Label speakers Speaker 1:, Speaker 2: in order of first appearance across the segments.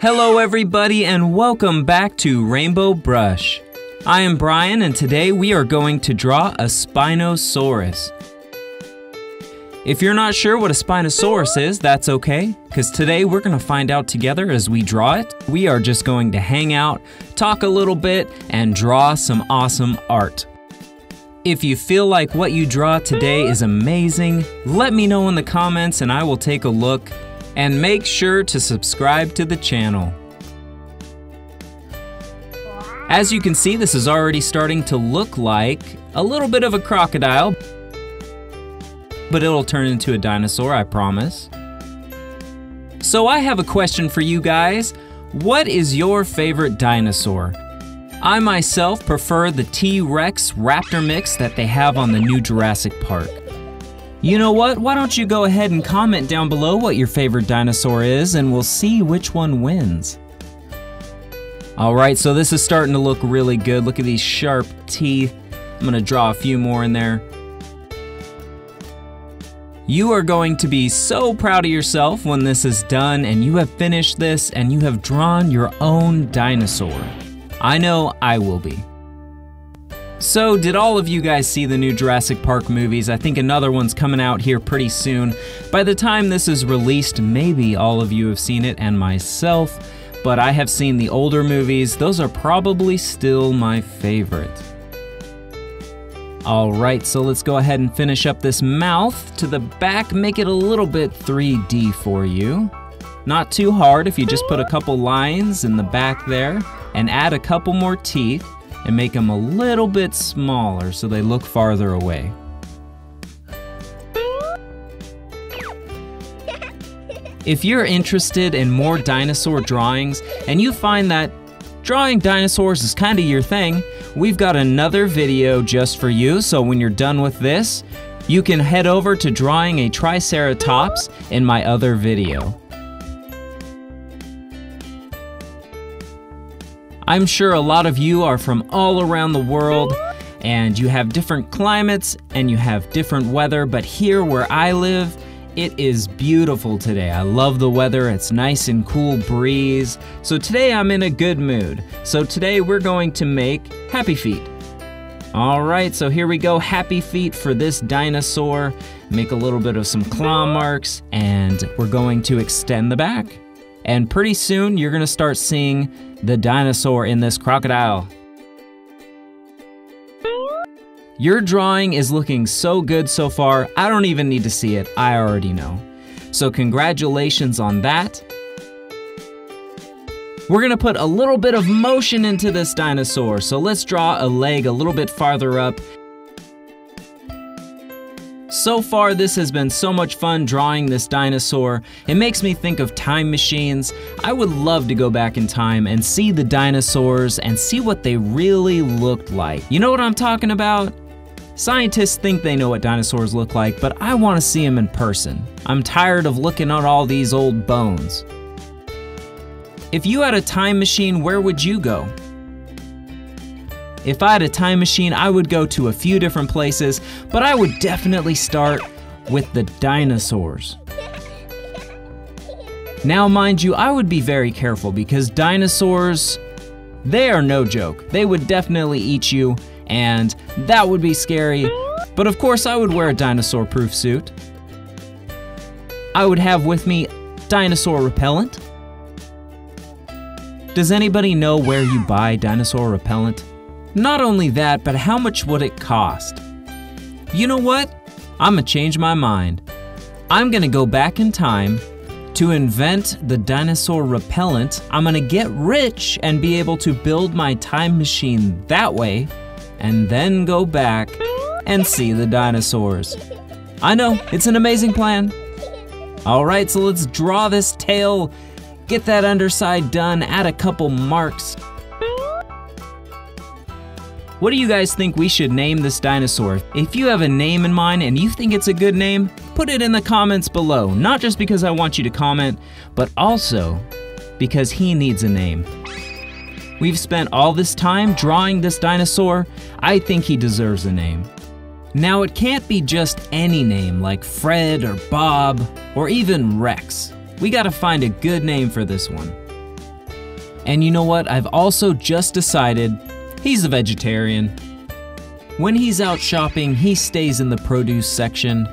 Speaker 1: Hello everybody and welcome back to Rainbow Brush. I am Brian and today we are going to draw a Spinosaurus. If you're not sure what a Spinosaurus is, that's okay, because today we're going to find out together as we draw it. We are just going to hang out, talk a little bit, and draw some awesome art. If you feel like what you draw today is amazing, let me know in the comments and I will take a look. And make sure to subscribe to the channel. As you can see, this is already starting to look like a little bit of a crocodile, but it'll turn into a dinosaur, I promise. So I have a question for you guys. What is your favorite dinosaur? I myself prefer the T-Rex Raptor mix that they have on the new Jurassic Park. You know what? Why don't you go ahead and comment down below what your favorite dinosaur is and we'll see which one wins. Alright, so this is starting to look really good. Look at these sharp teeth. I'm gonna draw a few more in there. You are going to be so proud of yourself when this is done and you have finished this and you have drawn your own dinosaur. I know I will be. So, did all of you guys see the new Jurassic Park movies? I think another one's coming out here pretty soon. By the time this is released, maybe all of you have seen it and myself, but I have seen the older movies. Those are probably still my favorite. Alright, so let's go ahead and finish up this mouth to the back, make it a little bit 3D for you. Not too hard if you just put a couple lines in the back there and add a couple more teeth. And make them a little bit smaller so they look farther away. If you're interested in more dinosaur drawings and you find that drawing dinosaurs is kind of your thing, we've got another video just for you. So when you're done with this, you can head over to drawing a Triceratops in my other video. I'm sure a lot of you are from all around the world and you have different climates and you have different weather, but here where I live, it is beautiful today. I love the weather, it's nice and cool breeze. So today I'm in a good mood. So today we're going to make happy feet. Alright, so here we go, happy feet for this dinosaur. Make a little bit of some claw marks and we're going to extend the back. And pretty soon you're gonna start seeing the dinosaur in this crocodile. Your drawing is looking so good so far, I don't even need to see it, I already know. So congratulations on that. We're gonna put a little bit of motion into this dinosaur, so let's draw a leg a little bit farther up. So far, this has been so much fun drawing this dinosaur. It makes me think of time machines. I would love to go back in time and see the dinosaurs and see what they really looked like. You know what I'm talking about? Scientists think they know what dinosaurs look like, but I want to see them in person. I'm tired of looking at all these old bones. If you had a time machine, where would you go? If I had a time machine, I would go to a few different places, but I would definitely start with the dinosaurs. Now, mind you, I would be very careful because dinosaurs, they are no joke. They would definitely eat you, and that would be scary. But of course, I would wear a dinosaur-proof suit. I would have with me dinosaur repellent. Does anybody know where you buy dinosaur repellent? Not only that, but how much would it cost? You know what? I'm gonna change my mind. I'm gonna go back in time to invent the dinosaur repellent. I'm gonna get rich and be able to build my time machine that way, and then go back and see the dinosaurs. I know, it's an amazing plan. Alright, so let's draw this tail, get that underside done, add a couple marks. What do you guys think we should name this dinosaur? If you have a name in mind and you think it's a good name, put it in the comments below. Not just because I want you to comment, but also because he needs a name. We've spent all this time drawing this dinosaur. I think he deserves a name. Now, it can't be just any name like Fred or Bob or even Rex. We gotta find a good name for this one. And you know what? I've also just decided he's a vegetarian. When he's out shopping, he stays in the produce section.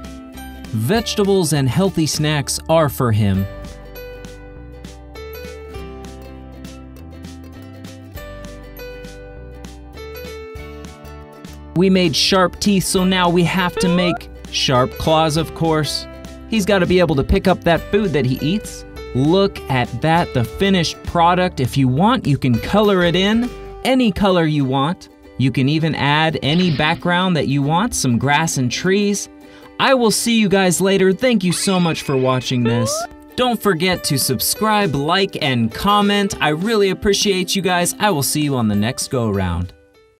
Speaker 1: Vegetables and healthy snacks are for him. We made sharp teeth, so now we have to make sharp claws, of course. He's got to be able to pick up that food that he eats. Look at that, the finished product. If you want, you can color it in any color you want. You can even add any background that you want, some grass and trees. I will see you guys later. Thank you so much for watching this. Don't forget to subscribe, like, and comment. I really appreciate you guys. I will see you on the next go-around.